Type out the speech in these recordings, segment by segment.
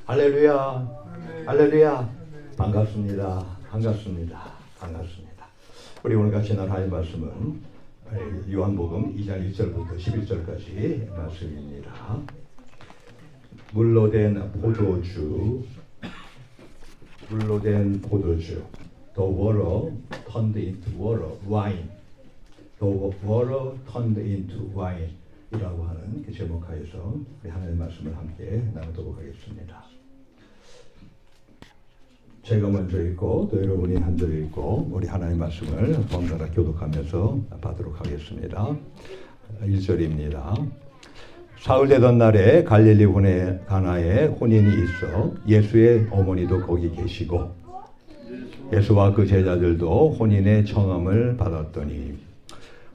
할렐루야, 할렐루야. 반갑습니다. 반갑습니다. 반갑습니다. 우리 오늘 같이 나눌 하나님의 말씀은 요한복음 2장 1절부터 11절까지 말씀입니다. 물로 된 포도주, The water turned into water, wine. The water turned into wine. 이라고 하는 그 제목하에서 우리 하나님의 말씀을 함께 나누도록 하겠습니다. 제가 먼저 읽고 또 여러분이 한 절 읽고 우리 하나님의 말씀을 번갈아 교독하면서 받도록 하겠습니다. 1절입니다. 사흘되던 날에 갈릴리 혼의 가나에 혼인이 있어 예수의 어머니도 거기 계시고 예수와 그 제자들도 혼인의 청함을 받았더니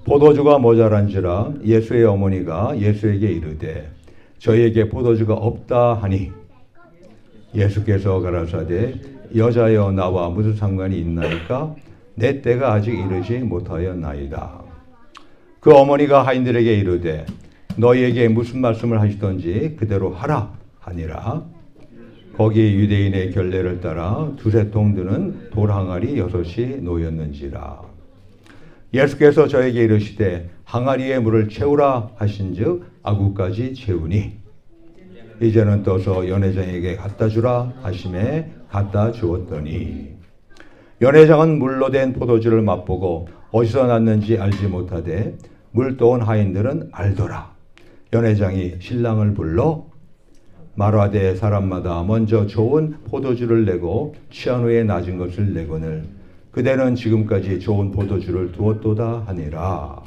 포도주가 모자란지라 예수의 어머니가 예수에게 이르되 저에게 포도주가 없다 하니 예수께서 가라사대 여자여 나와 무슨 상관이 있나이까 내 때가 아직 이르지 못하였나이다. 그 어머니가 하인들에게 이르되 너희에게 무슨 말씀을 하시던지 그대로 하라 하니라. 거기 유대인의 결례를 따라 두세 통 드는 돌 항아리 6이 놓였는지라. 예수께서 저에게 이르시되 항아리에 물을 채우라 하신즉 아구까지 채우니 이제는 떠서 연회장에게 갖다 주라 하심에 갖다 주었더니 연회장은 물로 된 포도주를 맛보고 어디서 났는지 알지 못하되 물 떠온 하인들은 알더라. 연회장이 신랑을 불러 말하되 사람마다 먼저 좋은 포도주를 내고 취한 후에 낮은 것을 내거늘 그대는 지금까지 좋은 포도주를 두었도다 하니라.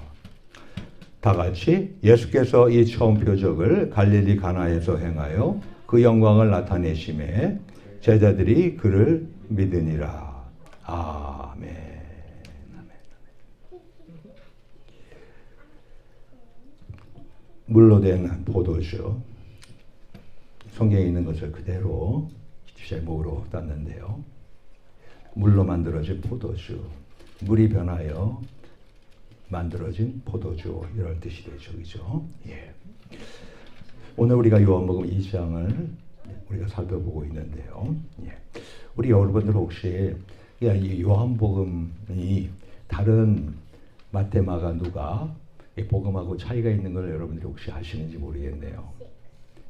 다같이 예수께서 이 처음 표적을 갈릴리 가나에서 행하여 그 영광을 나타내심에 제자들이 그를 믿으니라. 아멘. 물로 된 포도주. 성경에 있는 것을 그대로 제목으로 땄는데요. 물로 만들어진 포도주, 물이 변하여 만들어진 포도주 이런 뜻이 되죠, 그죠? 예. 오늘 우리가 요한복음 2장을 우리가 살펴보고 있는데요. 예. 우리 여러분들 혹시 이 요한복음이 다른 마태, 마가, 누가 이 복음하고 차이가 있는 걸 여러분들이 혹시 아시는지 모르겠네요.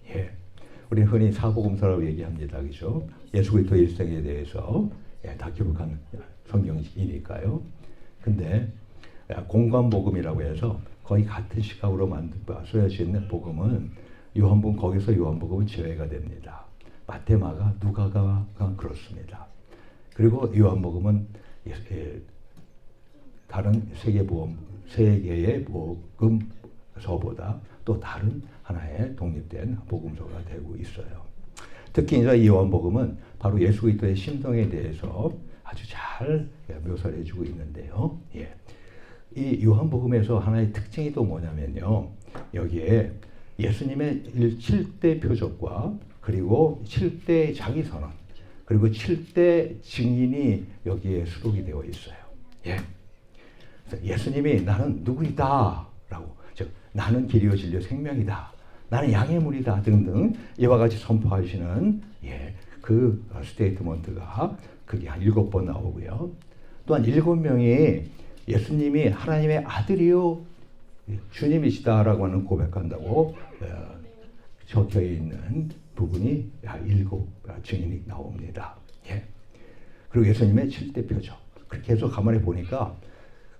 예. 우리는 흔히 사복음서라고 얘기합니다, 그죠? 예수 그리스도의 일생에 대해서 다 기록한 성경이니까요. 근데 공관복음이라고 해서 거의 같은 시각으로 쓰여진 복음은 요한복음, 거기서 요한복음은 제외가 됩니다. 마태, 마가, 누가가 그렇습니다. 그리고 요한복음은 다른 세 개의 복음서보다 또 다른 하나의 독립된 복음서가 되고 있어요. 특히 이제 이 요한복음은 바로 예수 그리스도의 심성에 대해서 아주 잘 묘사를 해주고 있는데요. 예. 이 요한복음에서 하나의 특징이 또 뭐냐면요. 여기에 예수님의 7대 표적과 그리고 7대 자기선언 그리고 7대 증인이 여기에 수록이 되어 있어요. 예. 그래서 예수님이 나는 누구이다 라고, 즉 나는 길이요 진리요 생명이다, 나는 양의 물이다 등등 이와 같이 선포하시는 그 스테이트먼트가 그게 한 7번 나오고요. 또한 7명이 예수님이 하나님의 아들이요 주님이시다라고 하는 고백한다고 적혀 있는 부분이 7 증인이 나옵니다. 예. 그리고 예수님의 7대 표적. 그렇게 해서 가만히 보니까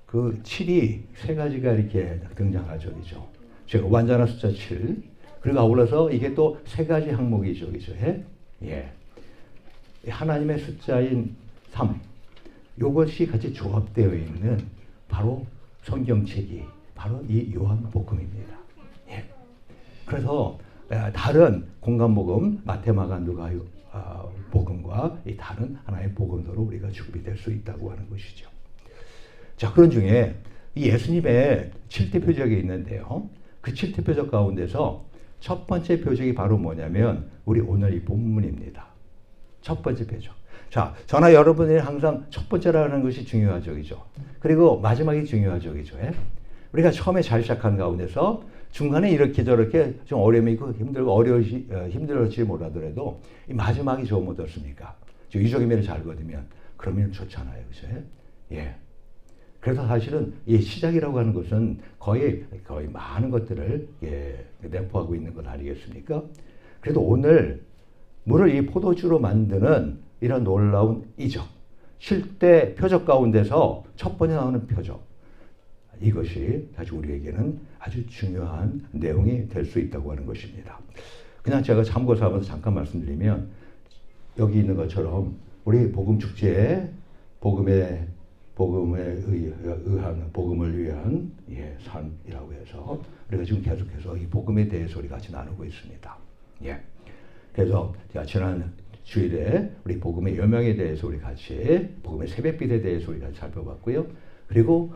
그 7이 세 가지가 이렇게 등장하죠, 그죠? 제가 완전한 숫자 7. 그리고 아울러서 이게 또 세 가지 항목이죠, 그죠? 예. 하나님의 숫자인 3. 이것이 같이 조합되어 있는 바로 성경책이 바로 이 요한복음입니다. 예. 그래서 다른 공간복음, 마태, 마가, 누가 복음과 이 다른 하나의 복음서로 우리가 주급이 될 수 있다고 하는 것이죠. 자, 그런 중에 이 예수님의 7대 표적이 있는데요. 그 7대 표적 가운데서 첫 번째 표적이 바로 뭐냐면 우리 오늘 이 본문입니다. 첫 번째 표적. 자, 저나 여러분이 항상 첫 번째라는 것이 중요하죠, 그죠? 그리고 마지막이 중요하죠, 그죠? 우리가 처음에 잘 시작한 가운데서 중간에 이렇게 저렇게 좀 어려움이 있고 힘들어질지 몰라더라도 이 마지막이 좋으면 어떻습니까? 유족임을 잘 거두면 그러면 좋잖아요. 그죠? 예. 그래서 사실은 이 시작이라고 하는 것은 거의 많은 것들을 내포하고 있는 것 아니겠습니까? 그래도 오늘 물을 이 포도주로 만드는 이런 놀라운 이적, 7대 표적 가운데서 첫 번째 나오는 표적, 이것이 사실 우리에게는 아주 중요한 내용이 될 수 있다고 하는 것입니다. 그냥 제가 참고삼아서 잠깐 말씀드리면 여기 있는 것처럼 우리 복음 축제에 복음을 위한 삶이라고 해서 우리가 지금 계속해서 이 복음에 대해서 우리 같이 나누고 있습니다. 예. 그래서 제가 지난 주일에 우리 복음의 여명에 대해서 우리 같이 복음의 새벽빛에 대해서 우리 같이 살펴봤고요. 그리고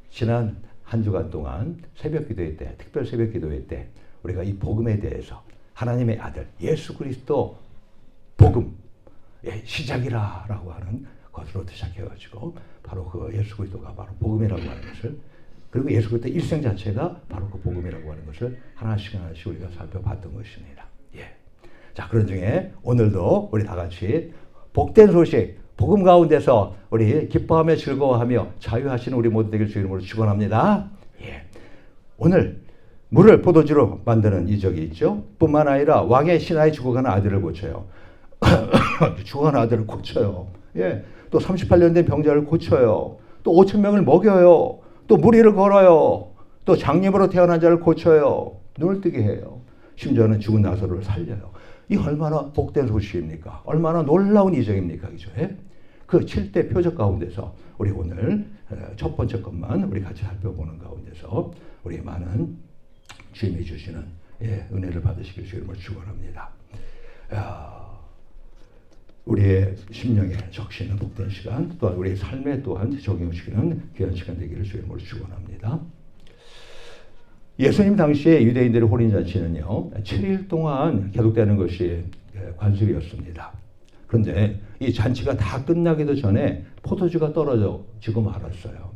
지난 한 주간 동안 새벽 기도회 때, 특별 새벽 기도회 때 우리가 이 복음에 대해서 하나님의 아들 예수 그리스도 복음의 시작이라고 하는 것으로부터 시작해가지고 바로 그 예수 그리스도가 바로 복음이라고 하는 것을, 그리고 예수 그리스도 일생 자체가 바로 그 복음이라고 하는 것을 하나씩 우리가 살펴봤던 것입니다. 예. 자, 그런 중에 오늘도 우리 다 같이 복된 소식, 복음 가운데서 우리 기뻐하며 즐거워하며 자유하시는 우리 모두 되길 주 이름으로 축원합니다. 예. 오늘 물을 포도주로 만드는 이적이 있죠. 뿐만 아니라 왕의 신하에 죽어가는 아들을 고쳐요. 죽어가는 아들을 고쳐요. 예. 또 38년 된 병자를 고쳐요. 또 5,000명을 먹여요. 또 무리를 걸어요. 또 장님으로 태어난 자를 고쳐요. 눈을 뜨게 해요. 심지어는 죽은 나사로를 살려요. 이 얼마나 복된 소식입니까? 얼마나 놀라운 이적입니까? 그죠? 그 7대 표적 가운데서 우리 오늘 첫 번째 것만 우리 같이 살펴보는 가운데서 우리 많은 주님이 주시는 은혜를 받으시길 주님을 축원합니다. 우리의 심령에 적시는 복된 시간, 또한 우리의 삶에 또한 적용시키는 귀한 시간 되기를 주님으로 축원합니다. 예수님 당시에 유대인들의 혼인잔치는요 7일 동안 계속되는 것이 관습이었습니다. 그런데 이 잔치가 다 끝나기도 전에 포도주가 떨어지고 말았어요.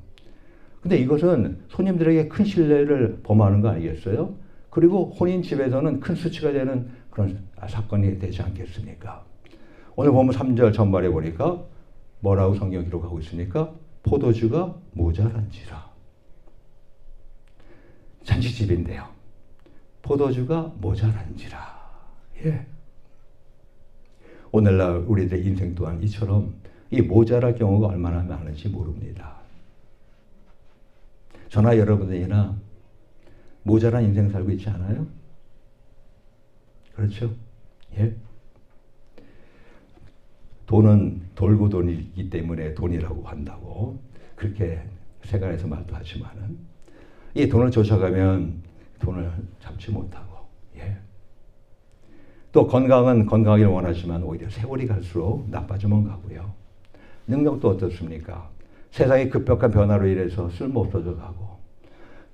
근데 이것은 손님들에게 큰 신뢰를 범하는 거 아니겠어요? 그리고 혼인집에서는 큰 수치가 되는 그런 사건이 되지 않겠습니까? 오늘 보면 3절 전말에 보니까 뭐라고 성경 기록하고 있습니까? 포도주가 모자란지라. 잔치집인데요. 포도주가 모자란지라. 예. 오늘날 우리들의 인생 또한 이처럼 이 모자랄 경우가 얼마나 많은지 모릅니다. 저나 여러분들이나 모자란 인생 살고 있지 않아요? 그렇죠? 예. 돈은 돌고 돈이기 때문에 돈이라고 한다고 그렇게 세간에서 말도 하지만은 이 돈을 쫓아가면 돈을 잡지 못하고, 예. 또 건강은 건강하기를 원하지만 오히려 세월이 갈수록 나빠져만 가고요. 능력도 어떻습니까? 세상의 급격한 변화로 인해서 쓸모없어져 가고.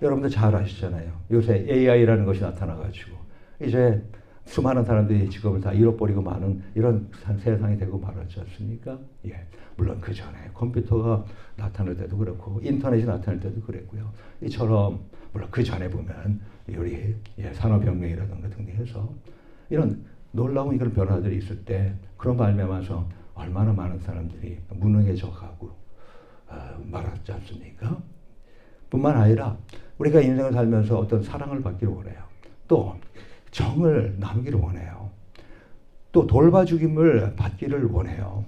여러분들 잘 아시잖아요. 요새 AI라는 것이 나타나가지고 이제 수많은 사람들이 직업을 다 잃어버리고 많은 이런 세상이 되고 말았지 않습니까? 예. 물론 그 전에 컴퓨터가 나타날 때도 그렇고 인터넷이 나타날 때도 그랬고요. 이처럼 물론 그 전에 보면 우리 산업혁명이라든가 등등해서 이런 놀라운 이런 변화들이 있을 때 그런 말미암아서 얼마나 많은 사람들이 무능해져 가고 말았지 않습니까? 뿐만 아니라 우리가 인생을 살면서 어떤 사랑을 받기를 원해요. 또 정을 나누기를 원해요. 또 돌봐주김을 받기를 원해요.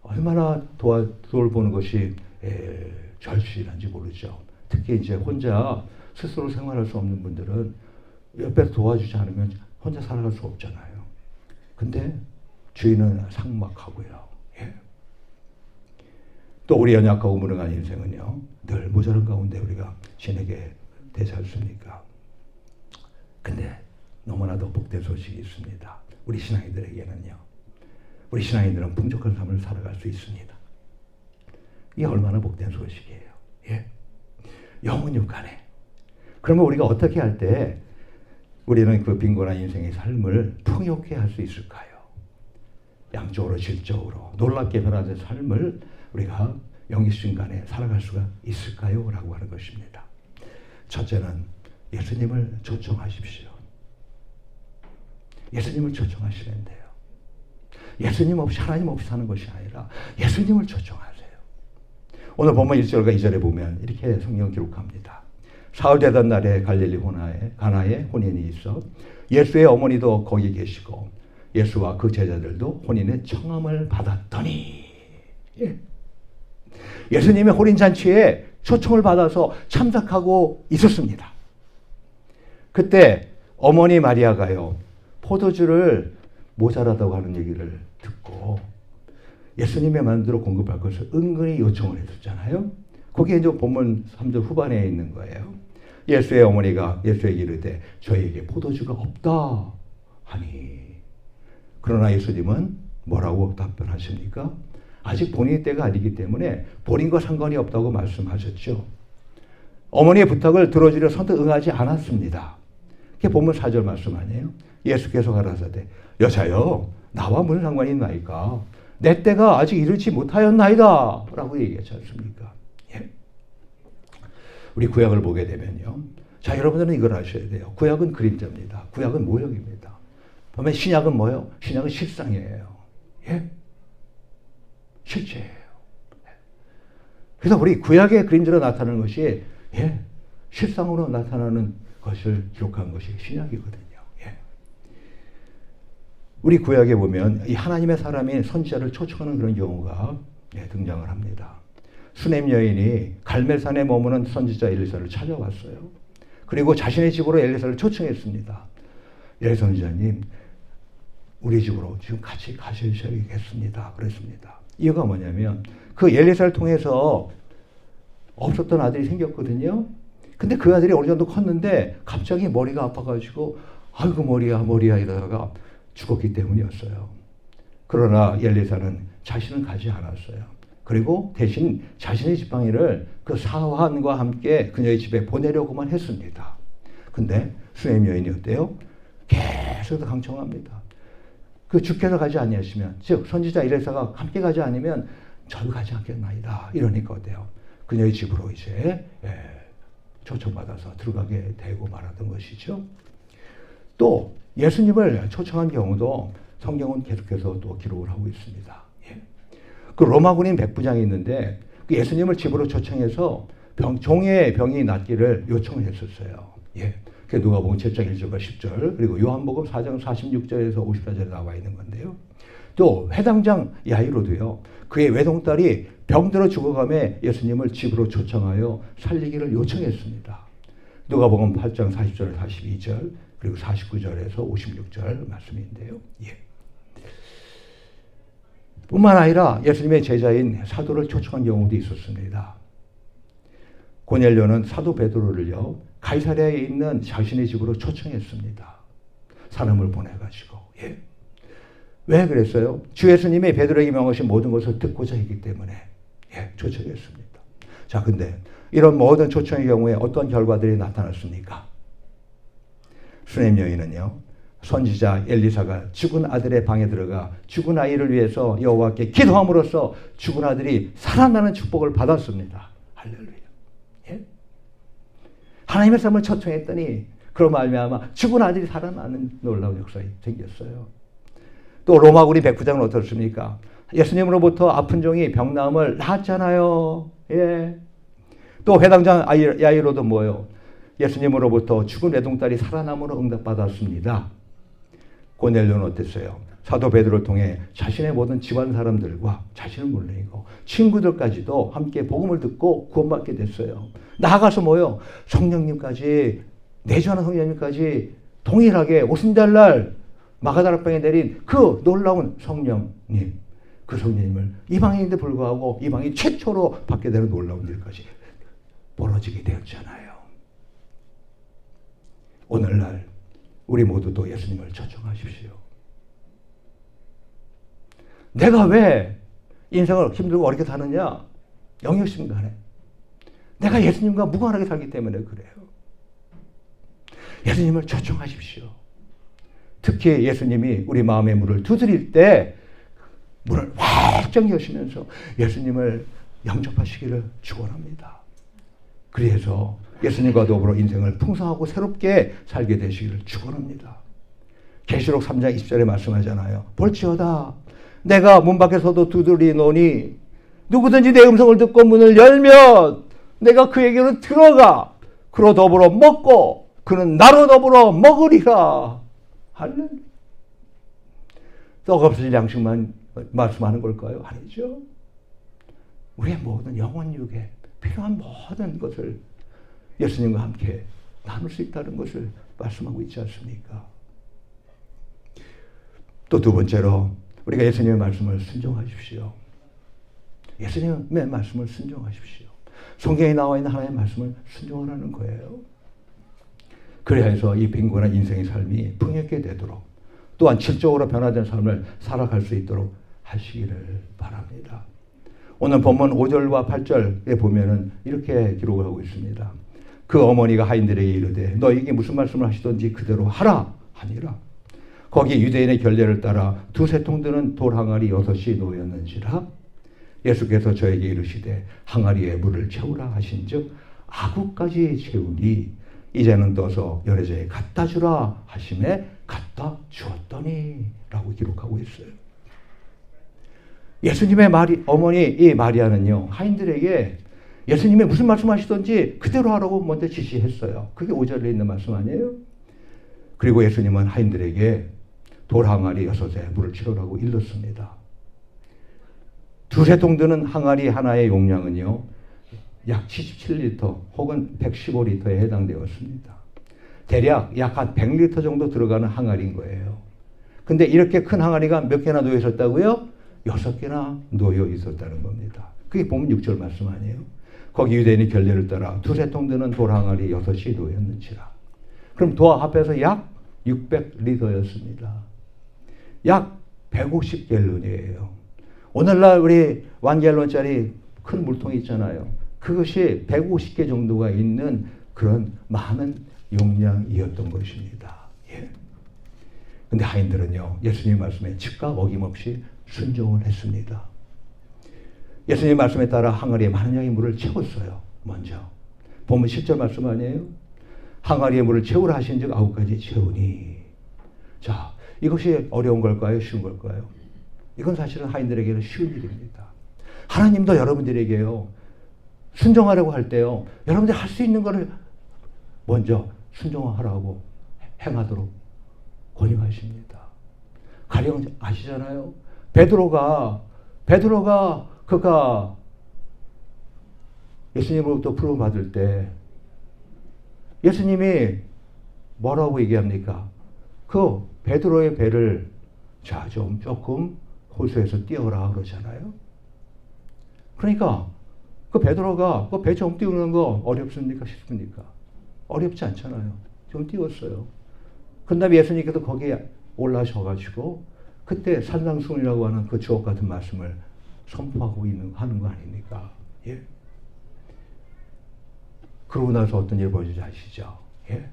얼마나 돌보는 것이 절실한지 모르죠. 특히 이제 혼자 스스로 생활할 수 없는 분들은 옆에서 도와주지 않으면 혼자 살아갈 수 없잖아요. 근데 주인은 삭막하고요. 예. 또 우리 연약하고 무능한 인생은요 늘 모자란 가운데 우리가 지내게 되지 않습니까? 근데 너무나도 복된 소식이 있습니다. 우리 신앙인들에게는요. 우리 신앙인들은 풍족한 삶을 살아갈 수 있습니다. 이게 얼마나 복된 소식이에요. 예. 영원 육간에. 그러면 우리가 어떻게 할 때 우리는 그 빈곤한 인생의 삶을 풍요롭게 할 수 있을까요? 양적으로 질적으로 놀랍게 변화된 삶을 우리가 영이순간에 살아갈 수가 있을까요? 라고 하는 것입니다. 첫째는 예수님을 초청하십시오. 예수님을 초청하시면 돼요. 예수님 없이, 하나님 없이 사는 것이 아니라 예수님을 초청하세요. 오늘 본문 1절과 2절에 보면 이렇게 성경 기록합니다. 사흘 되던 날에 갈릴리 가나에 혼인이 있어 예수의 어머니도 거기 계시고 예수와 그 제자들도 혼인의 청함을 받았더니, 예수님의 혼인잔치에 초청을 받아서 참석하고 있었습니다. 그때 어머니 마리아가요, 포도주를 모자라다고 하는 얘기를 듣고 예수님의 만두로 공급할 것을 은근히 요청을 했었잖아요. 거기에 이제 본문 3절 후반에 있는 거예요. 예수의 어머니가 예수에게 이르되 저에게 포도주가 없다 하니. 그러나 예수님은 뭐라고 답변하십니까? 아직 본인의 때가 아니기 때문에 본인과 상관이 없다고 말씀하셨죠. 어머니의 부탁을 들어주려 선뜻 응하지 않았습니다. 그게 본문 4절 말씀 아니에요? 예수께서 가라사대 여자여 나와 무슨 상관이 있나이까? 내 때가 아직 이르지 못하였나이다 라고 얘기하지 않습니까? 예. 우리 구약을 보게 되면요, 자, 여러분들은 이걸 아셔야 돼요. 구약은 그림자입니다. 구약은 모형입니다. 보면 신약은 뭐예요? 신약은 실상이에요. 예? 실제예요. 그래서 우리 구약의 그림자로 나타나는 것이, 예, 실상으로 나타나는 것을 기록한 것이 신약이거든요. 예. 우리 구약에 보면 이 하나님의 사람인 선지자를 초청하는 그런 경우가, 예, 등장을 합니다. 수넴 여인이 갈멜산에 머무는 선지자 엘리사를 찾아왔어요. 그리고 자신의 집으로 엘리사를 초청했습니다. 예, 선지자님, 우리 집으로 지금 같이 가셔야겠습니다. 그랬습니다. 이유가 뭐냐면 그 엘리사를 통해서 없었던 아들이 생겼거든요. 근데 그 아들이 어느 정도 컸는데 갑자기 머리가 아파가지고 아이고 머리야 이러다가 죽었기 때문이었어요. 그러나 엘리사는 자신은 가지 않았어요. 그리고 대신 자신의 지팡이를 그 사환과 함께 그녀의 집에 보내려고만 했습니다. 근데 수넴 여인이 어때요? 계속 강청합니다. 그 주께서 가지 아니하시면, 즉 선지자 엘리사가 함께 가지 않으면 저도 가지 않겠나이다. 이러니까 어때요? 그녀의 집으로 이제, 예, 초청받아서 들어가게 되고 말았던 것이죠. 또 예수님을 초청한 경우도 성경은 계속해서 또 기록을 하고 있습니다. 예. 그 로마 군인 백부장이 있는데 그 예수님을 집으로 초청해서 종의 병이 낫기를 요청을 했었어요. 예. 그게 누가복음 7장 1절과 10절, 그리고 요한복음 4장 46절에서 54절에 나와 있는 건데요. 또 회당장 야이로도요, 그의 외동딸이 병들어 죽어가며 예수님을 집으로 초청하여 살리기를 요청했습니다. 누가복음 8장 40절에서 42절, 그리고 49절에서 56절 말씀인데요. 예. 뿐만 아니라 예수님의 제자인 사도를 초청한 경우도 있었습니다. 고넬료는 사도 베드로를요, 가이사랴에 있는 자신의 집으로 초청했습니다. 사람을 보내가지고. 예. 왜 그랬어요? 주 예수님이 베드로에게 명하신 모든 것을 듣고자 했기 때문에, 예, 초청했습니다. 자, 근데 이런 모든 초청의 경우에 어떤 결과들이 나타났습니까? 수넴 여인은요, 선지자 엘리사가 죽은 아들의 방에 들어가 죽은 아이를 위해서 여호와께 기도함으로써 죽은 아들이 살아나는 축복을 받았습니다. 할렐루야. 예? 하나님의 삶을 초청했더니 그로 말미암아 죽은 아들이 살아나는 놀라운 역사가 생겼어요. 또 로마군인 백부장은 어떻습니까? 예수님으로부터 아픈 종이 병나음을 낳았잖아요. 예. 또 회당장 야이로도 뭐예요? 예수님으로부터 죽은 외동딸이 살아남으로 응답받았습니다. 고넬료는 어땠어요? 사도 베드로를 통해 자신의 모든 집안 사람들과 자신은 물론이고 친구들까지도 함께 복음을 듣고 구원받게 됐어요. 나아가서 뭐요? 성령님까지, 내주하는 성령님까지 동일하게 오순절날 마가다락방에 내린 그 놀라운 성령님, 그 성령님을 이방인인데 불구하고 이방인 최초로 받게 되는 놀라운 일까지 벌어지게 되었잖아요. 오늘날 우리 모두도 예수님을 초청하십시오. 내가 왜 인생을 힘들고 어렵게 사느냐? 영역심간에 내가 예수님과 무관하게 살기 때문에 그래요. 예수님을 초청하십시오. 특히 예수님이 우리 마음의 문을 두드릴 때 문을 활짝 여시면서 예수님을 영접하시기를 축원합니다. 그래서 예수님과 더불어 인생을 풍성하고 새롭게 살게 되시기를 축원합니다. 계시록 3장 20절에 말씀하잖아요. 볼지어다 내가 문 밖에서도 두드리노니 누구든지 내 음성을 듣고 문을 열면 내가 그에게로 들어가 그로 더불어 먹고 그는 나로 더불어 먹으리라. 할렐루야. 떡 없을 양식만 말씀하는 걸까요? 아니죠. 우리의 모든 영혼 육에 필요한 모든 것을 예수님과 함께 나눌 수 있다는 것을 말씀하고 있지 않습니까? 또 두 번째로 우리가 예수님의 말씀을 순종하십시오. 예수님의 말씀을 순종하십시오. 성경에 나와 있는 하나님의 말씀을 순종하라는 거예요. 그래야 해서 이 빈곤한 인생의 삶이 풍요롭게 되도록 또한 질적으로 변화된 삶을 살아갈 수 있도록 하시기를 바랍니다. 오늘 본문 5절과 8절에 보면은 이렇게 기록을 하고 있습니다. 그 어머니가 하인들에게 이르되 너에게 무슨 말씀을 하시든지 그대로 하라 하니라. 거기 유대인의 결례를 따라 두세 통 드는 돌 항아리 6이 놓였는지라. 예수께서 저에게 이르시되 항아리에 물을 채우라 하신즉 아구까지 채우니 이제는 떠서 여자에게 갖다 주라 하심에 갖다 주었더니 라고 기록하고 있어요. 예수님의 어머니 이 마리아는요, 하인들에게 예수님이 무슨 말씀하시든지 그대로 하라고 먼저 지시했어요. 그게 5절에 있는 말씀 아니에요? 그리고 예수님은 하인들에게 돌 항아리 6에 물을 채우라고 일렀습니다. 두세 통 드는 항아리 하나의 용량은요, 약 77리터 혹은 115리터에 해당되었습니다. 대략 약 한 100리터 정도 들어가는 항아리인 거예요. 근데 이렇게 큰 항아리가 몇 개나 놓여 있었다고요? 6개나 놓여 있었다는 겁니다. 그게 보면 6절 말씀 아니에요? 거기 유대인의 결례를 따라 두세 통 드는 돌 항아리 6이 놓였는지라. 그럼 도합 합해서 약 600리터였습니다. 약 150갤론이에요. 오늘날 우리 1갤론짜리 큰 물통이 있잖아요. 그것이 150개 정도가 있는 그런 많은 용량이었던 것입니다. 예. 근데 하인들은요, 예수님 말씀에 즉각 어김없이 순종을 했습니다. 예수님 말씀에 따라 항아리에 많은 양의 물을 채웠어요. 먼저. 보면 10절 말씀 아니에요? 항아리에 물을 채우라 하신 즉 9가지 채우니. 자, 이것이 어려운 걸까요? 쉬운 걸까요? 이건 사실은 하인들에게는 쉬운 일입니다. 하나님도 여러분들에게요, 순종하려고 할 때요, 여러분들이 할 수 있는 것을 먼저 순종하라고 행하도록 권유하십니다. 가령 아시잖아요. 베드로가 그가 예수님으로부터 부름 받을 때 예수님이 뭐라고 얘기합니까? 그 베드로의 배를 자, 조금 호수에서 띄워라 그러잖아요. 그러니까 그 베드로가 그 배 좀 띄우는 거 어렵습니까? 쉽습니까? 어렵지 않잖아요. 좀 띄웠어요. 그 다음에 예수님께서 거기에 올라셔가지고 그때 산상수훈이라고 하는 그 주옥 같은 말씀을 선포하고 하는 거 아닙니까? 예. 그러고 나서 어떤 일이 벌어지지 아시죠? 예.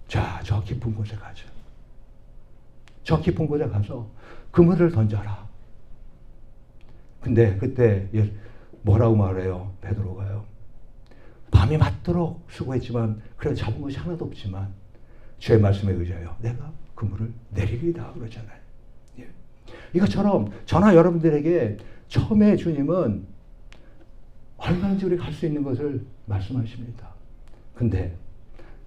자, 저 깊은 곳에 가죠. 저 깊은 곳에 가서 그물을 던져라. 근데 그때 뭐라고 말해요? 베드로가요. 밤이 맞도록 수고했지만 그래 잡은 것이 하나도 없지만 주의 말씀에 의지하여 내가 그물을 내리리다 그러잖아요. 예. 이것처럼 저나 여러분들에게 처음에 주님은 얼마든지 우리가 할 수 있는 것을 말씀하십니다. 근데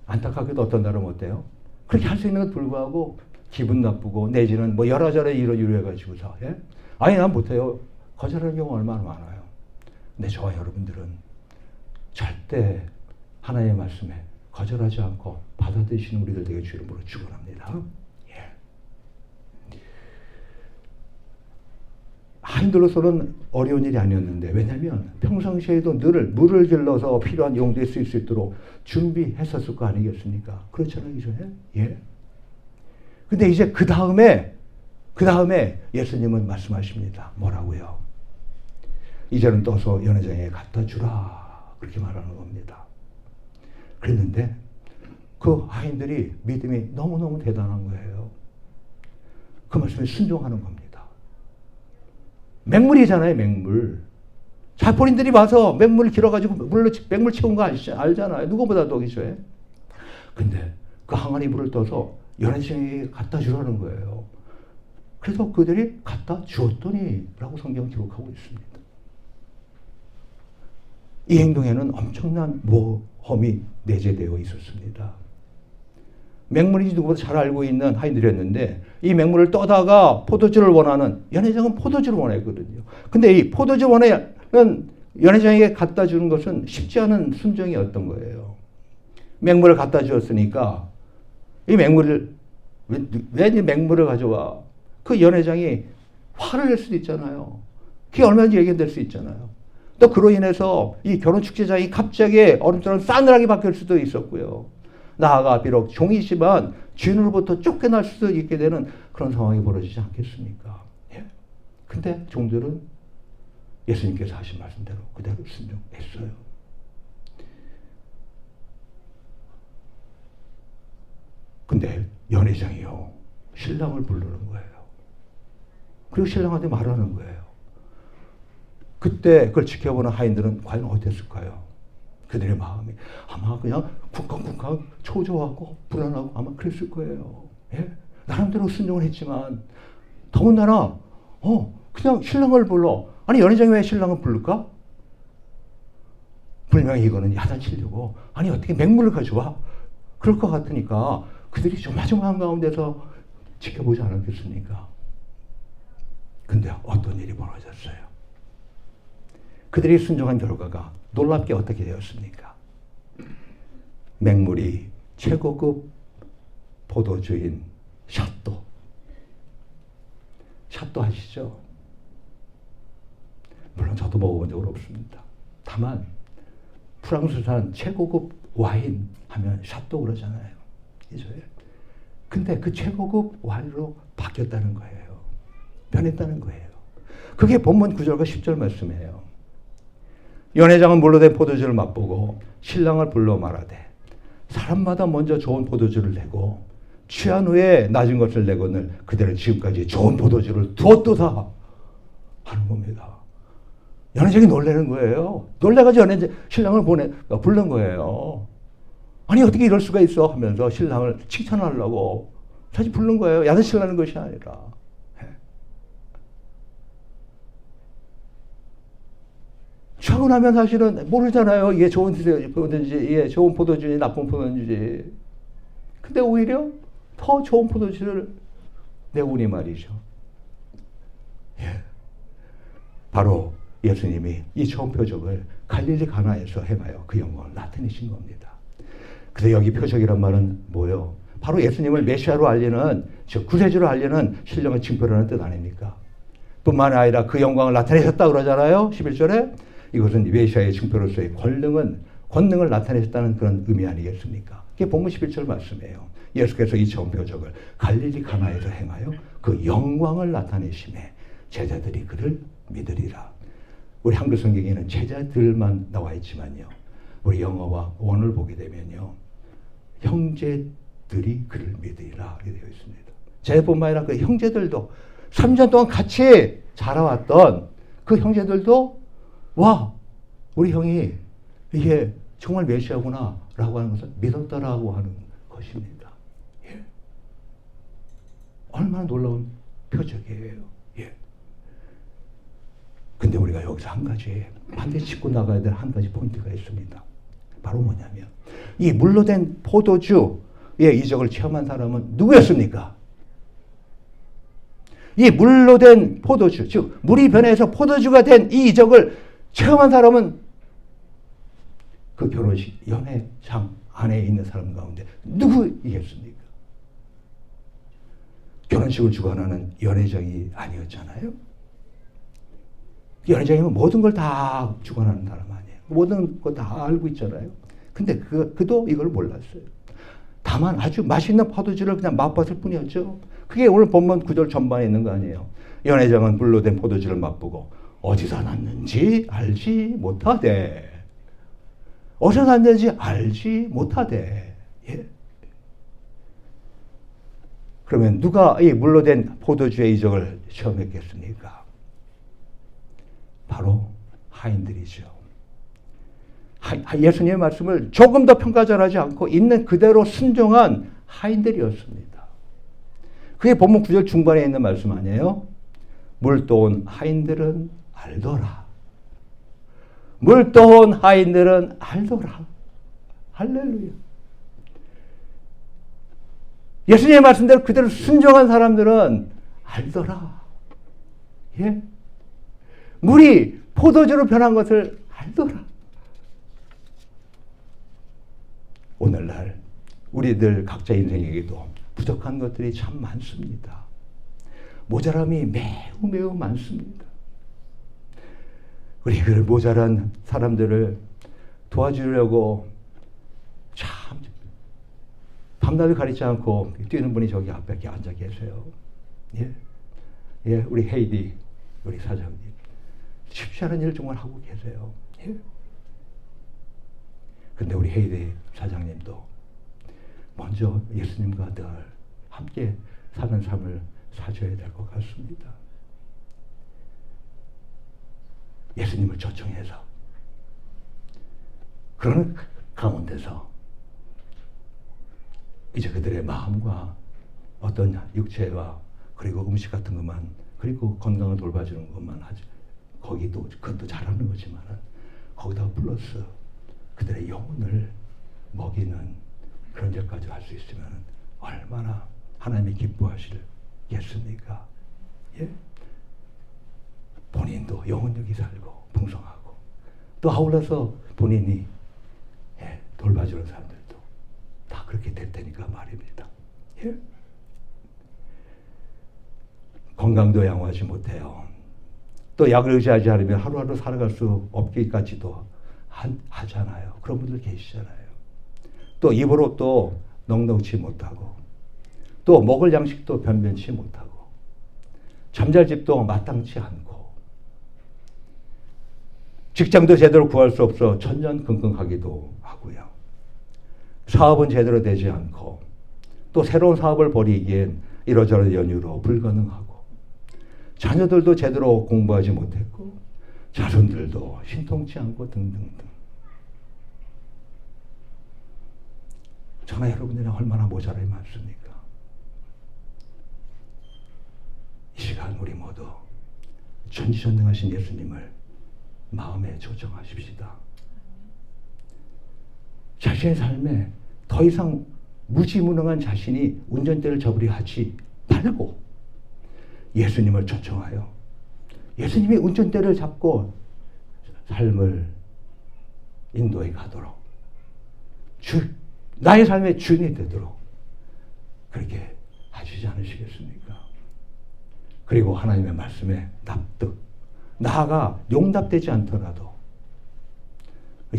안타깝게도 어떤 날은 어때요? 그렇게 할 수 있는 것 불구하고 기분 나쁘고 내지는 뭐 여러저러 이러해가지고서 예? 아니 난 못해요. 거절하는 경우가 얼마나 많아요. 근데 저와 여러분들은 절대 하나님의 말씀에 거절하지 않고 받아들이시는 우리들 되게 주 이름으로 축원합니다. 예. 하인들로서는 어려운 일이 아니었는데 왜냐하면 평상시에도 늘 물을 길러서 필요한 용도에 쓸 수 있도록 준비했었을 거 아니겠습니까? 그렇잖아요, 이전에. 예. 근데 이제 그 다음에 예수님은 말씀하십니다. 뭐라고요? 이제는 떠서 연회장에 갖다 주라. 그렇게 말하는 겁니다. 그랬는데 그 하인들이 믿음이 너무너무 대단한 거예요. 그 말씀에 순종하는 겁니다. 맹물이잖아요, 맹물. 자포린들이 와서 맹물 길어가지고 맹물 채운 거 알잖아요. 누구보다도 기초에. 근데 그 항아리 물을 떠서 연회장에게 갖다 주라는 거예요. 그래서 그들이 갖다 주었더니 라고 성경은 기록하고 있습니다. 이 행동에는 엄청난 모험이 내재되어 있었습니다. 맹물인지 누구보다 잘 알고 있는 하인들이었는데 이 맹물을 떠다가 포도주를 원하는 연회장은 포도주를 원했거든요. 근데 이 포도주 원하는 연회장에게 갖다 주는 것은 쉽지 않은 순종이었던 거예요. 맹물을 갖다 주었으니까 이 맹물을 왜 이 맹물을 가져와? 그 연회장이 화를 낼 수도 있잖아요. 그게 얼마든지 예견될 수 있잖아요. 또 그로 인해서 이 결혼 축제장이 갑자기 얼음처럼 싸늘하게 바뀔 수도 있었고요. 나아가 비록 종이지만 주인으로부터 쫓겨날 수도 있게 되는 그런 상황이 벌어지지 않겠습니까? 예. 근데 종들은 예수님께서 하신 말씀대로 그대로 순종했어요. 근데 연회장이요, 신랑을 부르는 거예요. 그리고 신랑한테 말하는 거예요. 그때 그걸 지켜보는 하인들은 과연 어땠을까요? 그들의 마음이 아마 그냥 쿵쾅쿵쾅 초조하고 불안하고 아마 그랬을 거예요. 예? 나름대로 순종을 했지만 더군다나 그냥 신랑을 불러. 아니 연회장이 왜 신랑을 부를까? 분명히 이거는 야단치려고. 아니 어떻게 맹물을 가져와? 그럴 것 같으니까 그들이 조마조마한 가운데서 지켜보지 않았겠습니까? 근데 어떤 일이 벌어졌어요? 그들이 순종한 결과가 놀랍게 어떻게 되었습니까? 맹물이 최고급 포도주인 샤또. 샤또 아시죠? 물론 저도 먹어본 적은 없습니다. 다만 프랑스산 최고급 와인 하면 샤또 그러잖아요. 그죠? 근데 그 최고급 와인으로 바뀌었다는 거예요. 변했다는 거예요. 그게 본문 9절과 10절 말씀이에요. 연회장은 물로 된 포도주를 맛보고 신랑을 불러 말하되 사람마다 먼저 좋은 포도주를 내고 취한 후에 낮은 것을 내거늘 그대로 지금까지 좋은 포도주를 두었도다 하는 겁니다. 연회장이 놀라는 거예요. 놀라가지고 신랑을 부른 거예요. 아니 어떻게 이럴 수가 있어 하면서 신랑을 칭찬하려고 다시 부른 거예요. 야단치려는 것이 아니라. 취하고 나면 사실은 모르잖아요. 이게 좋은 포도주인지, 이게 좋은 포도주인지, 나쁜 포도주인지. 근데 오히려 더 좋은 포도주를 내오니 말이죠. 예. 바로 예수님이 이 좋은 표적을 갈릴리 가나에서 행하여 그 영광을 나타내신 겁니다. 그래서 여기 표적이란 말은 뭐예요? 바로 예수님을 메시아로 알리는, 즉 구세주로 알리는 신령한 징표라는 뜻 아닙니까? 뿐만 아니라 그 영광을 나타내셨다 그러잖아요. 11절에. 이것은 메시아의 징표로서의 권능을 나타내셨다는 그런 의미 아니겠습니까? 그게 본문 11절 말씀이에요. 예수께서 이 처음 표적을 갈릴리 가나에서 행하여 그 영광을 나타내심에 제자들이 그를 믿으리라. 우리 한글 성경에는 제자들만 나와 있지만요. 우리 영어와 원을 보게 되면요. 형제들이 그를 믿으리라 이렇게 되어 있습니다. 제뿐만 아니라 그 형제들도 3년 동안 같이 자라왔던 그 형제들도 와, 우리 형이 이게 정말 메시아구나 라고 하는 것을 믿었다라고 하는 것입니다. 예. 얼마나 놀라운 표적이에요. 예. 근데 우리가 여기서 한 가지 반드시 짚고 나가야 될 한 가지 포인트가 있습니다. 바로 뭐냐면 이 물로 된 포도주의 이적을 체험한 사람은 누구였습니까? 이 물로 된 포도주, 즉 물이 변해서 포도주가 된 이 이적을 체험한 사람은 그 결혼식 연회장 안에 있는 사람 가운데 누구이겠습니까? 결혼식을 주관하는 연회장이 아니었잖아요. 연회장이면 모든 걸 다 주관하는 사람 아니에요. 모든 거 다 알고 있잖아요. 근데 그도 이걸 몰랐어요. 다만 아주 맛있는 포도주를 그냥 맛봤을 뿐이었죠. 그게 오늘 본문 9절 전반에 있는 거 아니에요. 연회장은 물로 된 포도주를 맛보고 어디서 났는지 알지 못하되, 어디서 났는지 알지 못하되. 예. 그러면 누가 이 물로 된 포도주의 이적을 체험했겠습니까? 바로 하인들이죠. 예수님의 말씀을 조금 더 평가절하지 않고 있는 그대로 순종한 하인들이었습니다. 그게 본문 9절 중반에 있는 말씀 아니에요? 물 떠온 하인들은 알더라. 물 떠온 하인들은 알더라. 할렐루야. 예수님의 말씀대로 그대로 순종한 사람들은 알더라. 예? 물이 포도주로 변한 것을 알더라. 오늘날 우리들 각자 인생에게도 부족한 것들이 참 많습니다. 모자람이 매우 많습니다. 우리 그 모자란 사람들을 도와주려고 참 밤낮을 가리지 않고 뛰는 분이 저기 앞에 이렇게 앉아 계세요. 예, 예, 우리 헤이디, 우리 사장님 쉽지 않은 일 정말 하고 계세요. 예. 근데 우리 헤이디 사장님도 먼저 예수님과 늘 함께 사는 삶을 사셔야 될 것 같습니다. 예수님을 초청해서 그런 가운데서 이제 그들의 마음과 어떤 육체와 그리고 음식 같은 것만 그리고 건강을 돌봐주는 것만 하지 거기도 그것도 잘하는 거지만 거기다 플러스 그들의 영혼을 먹이는 그런 일까지 할 수 있으면 얼마나 하나님이 기뻐하시겠습니까? 예? 본인도 영혼력이 살고 풍성하고 또 아울러서 본인이 예, 돌봐주는 사람들도 다 그렇게 될 테니까 말입니다. 예? 건강도 양호하지 못해요. 또 약을 의지하지 않으면 하루하루 살아갈 수 없기까지도 하잖아요. 그런 분들 계시잖아요. 또 입으로 또 넉넉지 못하고 또 먹을 양식도 변변치 못하고 잠잘 집도 마땅치 않고 직장도 제대로 구할 수 없어 전전긍긍하기도 하고요. 사업은 제대로 되지 않고 또 새로운 사업을 벌이기엔 이러저러 연유로 불가능하고 자녀들도 제대로 공부하지 못했고 자손들도 신통치 않고 등등등. 저나 여러분들은 얼마나 모자람이 많습니까? 이 시간 우리 모두 전지전능하신 예수님을 마음에 초청하십시다. 자신의 삶에 더 이상 무지무능한 자신이 운전대를 잡으려 하지 말고 예수님을 초청하여 예수님이 운전대를 잡고 삶을 인도해 가도록 나의 삶의 주인이 되도록 그렇게 하시지 않으시겠습니까? 그리고 하나님의 말씀에 납득, 나아가 용납되지 않더라도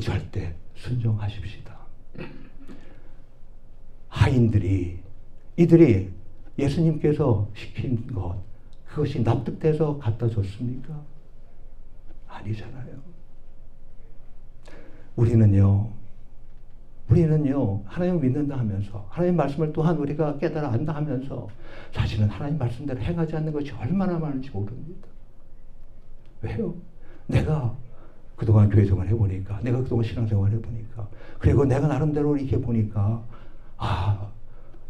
절대 순종하십시다. 하인들이 이들이 예수님께서 시킨 것 그것이 납득돼서 갖다 줬습니까? 아니잖아요. 우리는요 하나님을 믿는다 하면서 하나님 말씀을 또한 우리가 깨달아 안다 하면서 사실은 하나님 말씀대로 행하지 않는 것이 얼마나 많은지 모릅니다. 왜요? 내가 그동안 교회 생활 해보니까 내가 그동안 신앙생활 해보니까 그리고 내가 나름대로 이렇게 보니까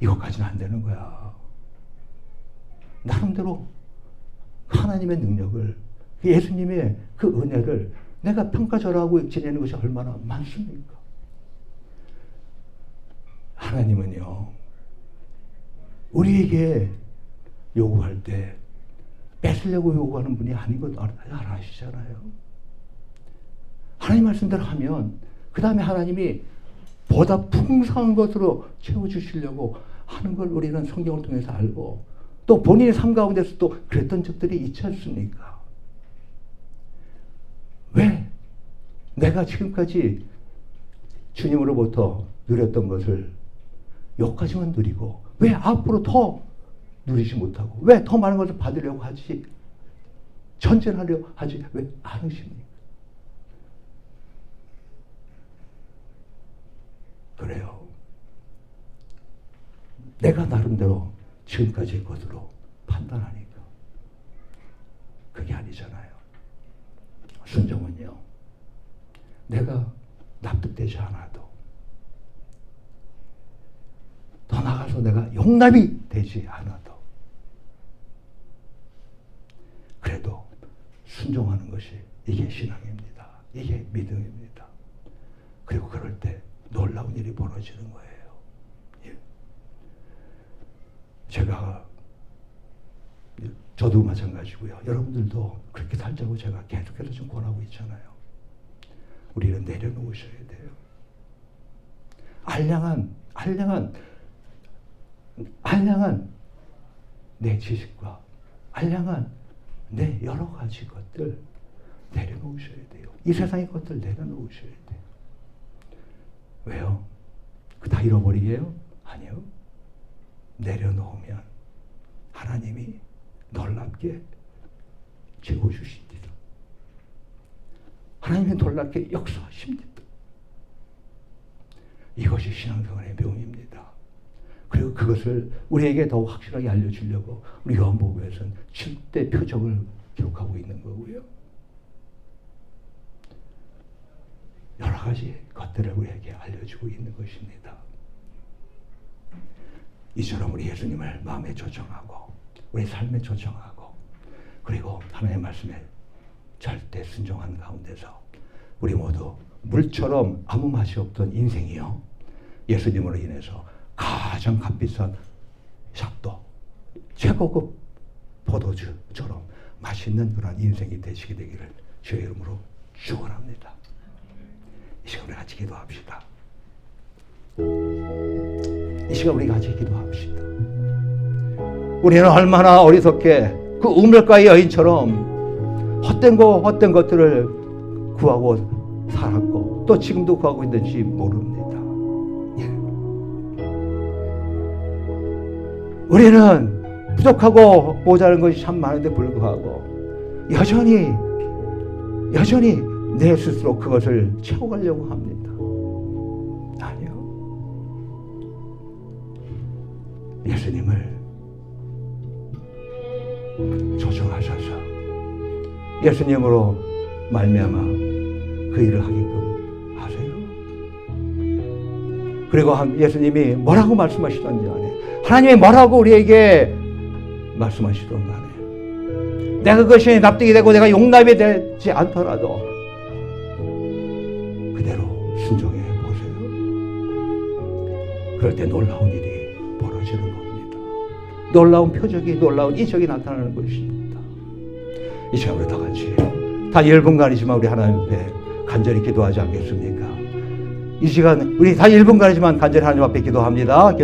이것까지는 안 되는 거야. 나름대로 하나님의 능력을 예수님의 그 은혜를 내가 평가절하고 지내는 것이 얼마나 많습니까? 하나님은요 우리에게 요구할 때 뺏으려고 요구하는 분이 아닌 것 아시잖아요. 하나님 말씀대로 하면 그 다음에 하나님이 보다 풍성한 것으로 채워주시려고 하는 걸 우리는 성경을 통해서 알고 또 본인의 삶 가운데서 또 그랬던 적들이 있지 않습니까? 왜 내가 지금까지 주님으로부터 누렸던 것을 여기까지만 누리고 왜 앞으로 더 누리지 못하고 왜 더 많은 것을 받으려고 하지 전쟁하려고 하지 왜 않으십니까? 그래요. 내가 나름대로 지금까지의 것으로 판단하니까 그게 아니잖아요. 순종은요, 내가 납득되지 않아도, 더 나아가서 내가 용납이 되지 않아도, 그래도 순종하는 것이 이게 신앙입니다. 이게 믿음입니다. 그리고 그럴 때 놀라운 일이 벌어지는 거예요. 예. 저도 마찬가지고요. 여러분들도 그렇게 살자고 제가 계속해서 좀 권하고 있잖아요. 우리는 내려놓으셔야 돼요. 알량한 내 지식과 알량한 내 여러 가지 것들 내려놓으셔야 돼요. 이 세상의 것들 내려놓으셔야 돼요. 왜요? 그 다 잃어버리게요? 아니요. 내려놓으면 하나님이 놀랍게 채워주십니다. 하나님이 놀랍게 역사하십니다. 이것이 신앙생활의 묘미입니다. 그리고 그것을 우리에게 더 확실하게 알려주려고 우리 요한복음에서는 7대 표적을 기록하고 있는 거고요. 여러 가지 것들을 우리에게 알려주고 있는 것입니다. 이처럼 우리 예수님을 마음에 초청하고 우리 삶에 초청하고 그리고 하나님의 말씀에 절대 순종한 가운데서 우리 모두 물처럼 아무 맛이 없던 인생이요, 예수님으로 인해서 가장 값비싼 샤또, 최고급 포도주처럼 맛있는 그런 인생이 되시게 되기를 주의 이름으로 축원합니다. 이 시간 우리 같이 기도합시다. 이 시간 우리 같이 기도합시다. 우리는 얼마나 어리석게 그 우물가의 여인처럼 헛된 것들을 구하고 살았고 또 지금도 구하고 있는지 모릅니다. 우리는 부족하고 모자란 것이 참 많은데 불구하고 여전히 내 스스로 그것을 채워가려고 합니다. 아니요. 예수님을 초청하셔서 예수님으로 말미암아 그 일을 하게끔 하세요. 그리고 예수님이 뭐라고 말씀하시던지 간에, 하나님이 뭐라고 우리에게 말씀하시던 간에, 내가 그것이 납득이 되고 내가 용납이 되지 않더라도 그대로 순종해 보세요. 그럴 때 놀라운 일이 벌어지는 겁니다. 놀라운 표적이, 놀라운 이적이 나타나는 것입니다. 이 시간 우리 다 같이 단 1분간이지만 우리 하나님 앞에 간절히 기도하지 않겠습니까? 이 시간 우리 단 1분간이지만 간절히 하나님 앞에 기도합니다.